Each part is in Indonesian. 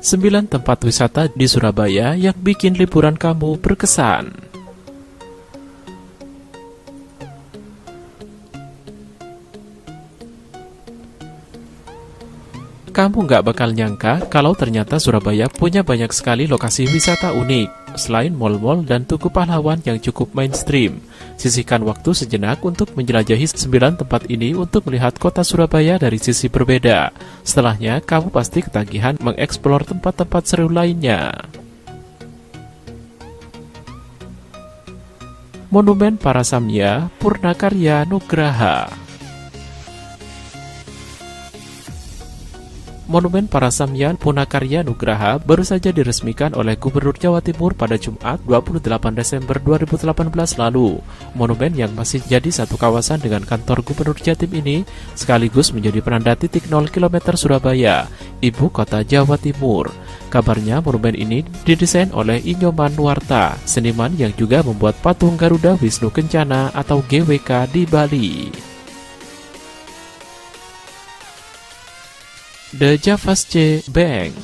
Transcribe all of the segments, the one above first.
9 tempat wisata di Surabaya yang bikin liburan kamu berkesan. Kamu nggak bakal nyangka kalau ternyata Surabaya punya banyak sekali lokasi wisata unik. Selain mal-mal dan Tugu Pahlawan yang cukup mainstream, sisihkan waktu sejenak untuk menjelajahi 9 tempat ini untuk melihat kota Surabaya dari sisi berbeda. Setelahnya, kamu pasti ketagihan mengeksplor tempat-tempat seru lainnya. Monumen Parasamya Purnakarya Nugraha. Monumen Parasamya Purnakarya Nugraha baru saja diresmikan oleh Gubernur Jawa Timur pada Jumat 28 Desember 2018 lalu. Monumen yang masih jadi satu kawasan dengan kantor Gubernur Jatim ini sekaligus menjadi penanda titik 0 km Surabaya, ibu kota Jawa Timur. Kabarnya monumen ini didesain oleh Inyoman Nuarta, seniman yang juga membuat patung Garuda Wisnu Kencana atau GWK di Bali. The Javasche Bank.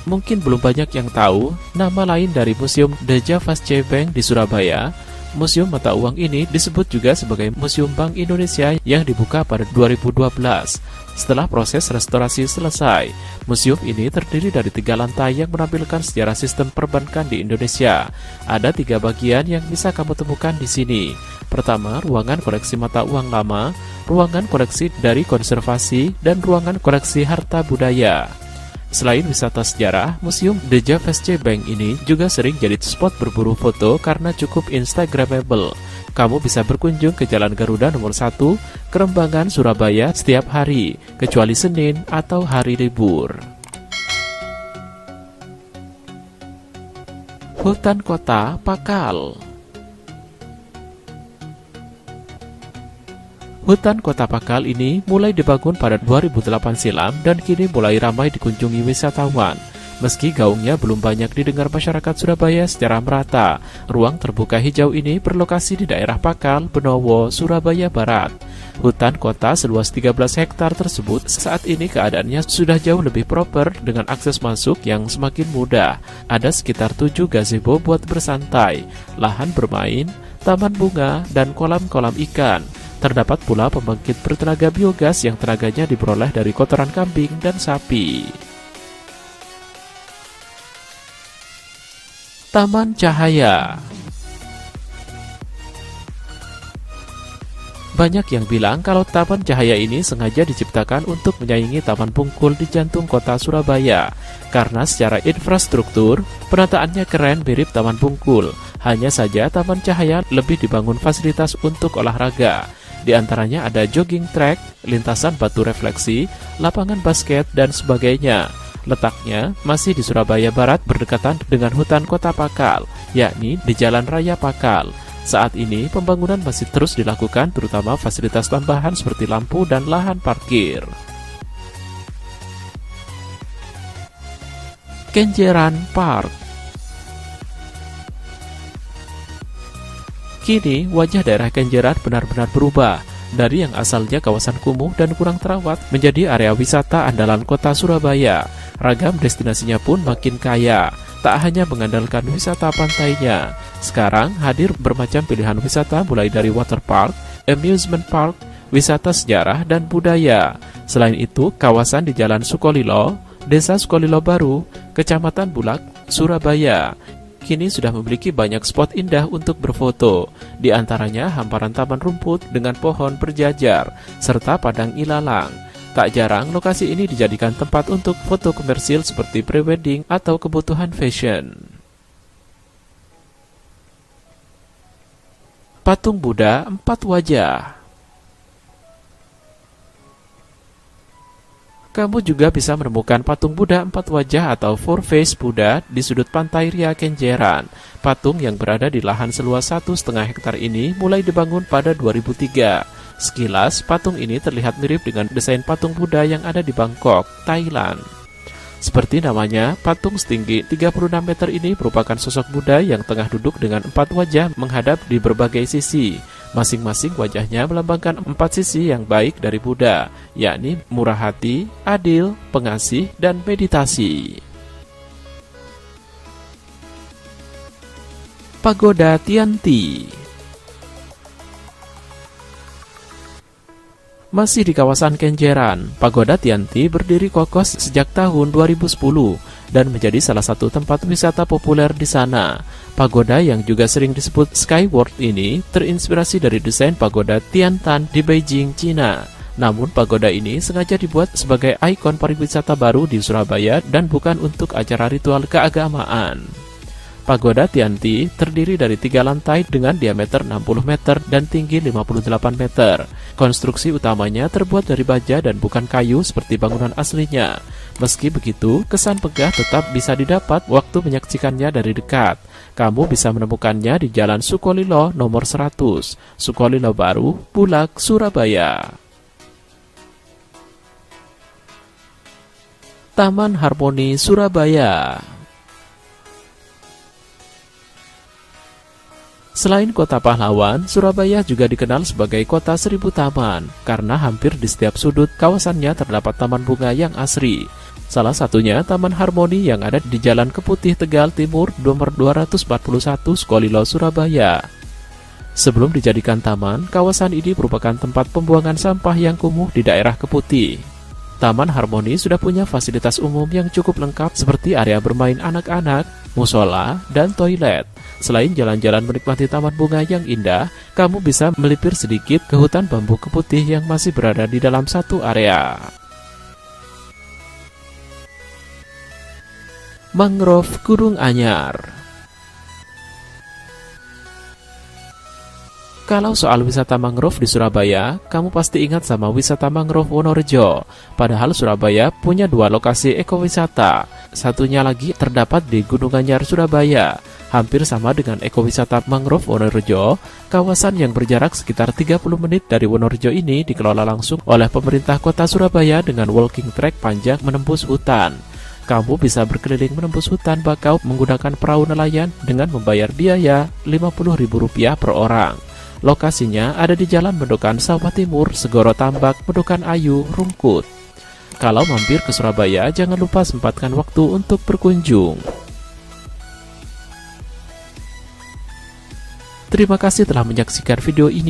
Mungkin belum banyak yang tahu nama lain dari Museum The Javasche Bank di Surabaya. Museum mata uang ini disebut juga sebagai Museum Bank Indonesia yang dibuka pada 2012. Setelah proses restorasi selesai, museum ini terdiri dari 3 lantai yang menampilkan sejarah sistem perbankan di Indonesia. Ada 3 bagian yang bisa kamu temukan di sini. Pertama, ruangan koleksi mata uang lama, ruangan koleksi dari konservasi, dan ruangan koleksi harta budaya. Selain wisata sejarah, Museum The Javasche Bank ini juga sering jadi spot berburu foto karena cukup instagramable. Kamu bisa berkunjung ke Jalan Garuda nomor 1, Kerembangan, Surabaya setiap hari, kecuali Senin atau hari libur. Hutan Kota Pakal. Hutan Kota Pakal ini mulai dibangun pada 2008 silam dan kini mulai ramai dikunjungi wisatawan. Meski gaungnya belum banyak didengar masyarakat Surabaya secara merata, ruang terbuka hijau ini berlokasi di daerah Pakal, Benowo, Surabaya Barat. Hutan kota seluas 13 hektar tersebut saat ini keadaannya sudah jauh lebih proper dengan akses masuk yang semakin mudah. Ada sekitar 7 gazebo buat bersantai, lahan bermain, taman bunga, dan kolam-kolam ikan. Terdapat pula pembangkit bertenaga biogas yang tenaganya diperoleh dari kotoran kambing dan sapi. Taman Cahaya. Banyak yang bilang kalau Taman Cahaya ini sengaja diciptakan untuk menyaingi Taman Bungkul di jantung kota Surabaya. Karena secara infrastruktur, penataannya keren mirip Taman Bungkul. Hanya saja Taman Cahaya lebih dibangun fasilitas untuk olahraga. Di antaranya ada jogging track, lintasan batu refleksi, lapangan basket, dan sebagainya. Letaknya masih di Surabaya Barat berdekatan dengan hutan kota Pakal, yakni di Jalan Raya Pakal. Saat ini pembangunan masih terus dilakukan terutama fasilitas tambahan seperti lampu dan lahan parkir. Kenjeran Park. Kini wajah daerah Kenjeran benar-benar berubah. Dari yang asalnya kawasan kumuh dan kurang terawat menjadi area wisata andalan kota Surabaya. Ragam destinasinya pun makin kaya. Tak hanya mengandalkan wisata pantainya, sekarang hadir bermacam pilihan wisata mulai dari water park, amusement park, wisata sejarah dan budaya. Selain itu, kawasan di Jalan Sukolilo, Desa Sukolilo Baru, Kecamatan Bulak, Surabaya, kini sudah memiliki banyak spot indah untuk berfoto. Di antaranya hamparan taman rumput dengan pohon berjajar, serta padang ilalang. Tak jarang lokasi ini dijadikan tempat untuk foto komersil seperti prewedding atau kebutuhan fashion. Patung Buddha 4 wajah. Kamu juga bisa menemukan patung Buddha 4 wajah atau Four Face Buddha di sudut pantai Ria Kenjeran. Patung yang berada di lahan seluas 1,5 hektar ini mulai dibangun pada 2003. Sekilas, patung ini terlihat mirip dengan desain patung Buddha yang ada di Bangkok, Thailand. Seperti namanya, patung setinggi 36 meter ini merupakan sosok Buddha yang tengah duduk dengan 4 wajah menghadap di berbagai sisi. Masing-masing wajahnya melambangkan 4 sisi yang baik dari Buddha, yakni murah hati, adil, pengasih, dan meditasi. Pagoda Tianti. Masih di kawasan Kenjeran, Pagoda Tianti berdiri kokoh sejak tahun 2010 dan menjadi salah satu tempat wisata populer di sana. Pagoda yang juga sering disebut Sky World ini terinspirasi dari desain pagoda Tiantan di Beijing, Cina. Namun pagoda ini sengaja dibuat sebagai ikon pariwisata baru di Surabaya dan bukan untuk acara ritual keagamaan. Pagoda Tianti terdiri dari 3 lantai dengan diameter 60 meter dan tinggi 58 meter. Konstruksi utamanya terbuat dari baja dan bukan kayu seperti bangunan aslinya. Meski begitu, kesan megah tetap bisa didapat waktu menyaksikannya dari dekat. Kamu bisa menemukannya di Jalan Sukolilo nomor 100, Sukolilo Baru, Bulak, Surabaya. Taman Harmoni Surabaya. Selain kota pahlawan, Surabaya juga dikenal sebagai kota 1000 taman karena hampir di setiap sudut kawasannya terdapat taman bunga yang asri. Salah satunya Taman Harmoni yang ada di Jalan Keputih Tegal Timur nomor 241 Sukolilo, Surabaya. Sebelum dijadikan taman, kawasan ini merupakan tempat pembuangan sampah yang kumuh di daerah Keputih. Taman Harmoni sudah punya fasilitas umum yang cukup lengkap seperti area bermain anak-anak, musola, dan toilet. Selain jalan-jalan menikmati taman bunga yang indah, kamu bisa melipir sedikit ke hutan bambu Keputih yang masih berada di dalam satu area. Mangrove Gunung Anyar. Kalau soal wisata mangrove di Surabaya, kamu pasti ingat sama wisata mangrove Wonorejo. Padahal Surabaya punya 2 lokasi ekowisata. Satunya lagi terdapat di Gunung Anyar, Surabaya. Hampir sama dengan ekowisata mangrove Wonorejo, kawasan yang berjarak sekitar 30 menit dari Wonorejo ini dikelola langsung oleh pemerintah kota Surabaya dengan walking track panjang menembus hutan. Kamu bisa berkeliling menembus hutan bakau menggunakan perahu nelayan dengan membayar biaya Rp50.000 per orang. Lokasinya ada di Jalan Mendokan Sawah Timur, Segoro Tambak, Mendokan Ayu, Rungkut. Kalau mampir ke Surabaya, jangan lupa sempatkan waktu untuk berkunjung. Terima kasih telah menyaksikan video ini.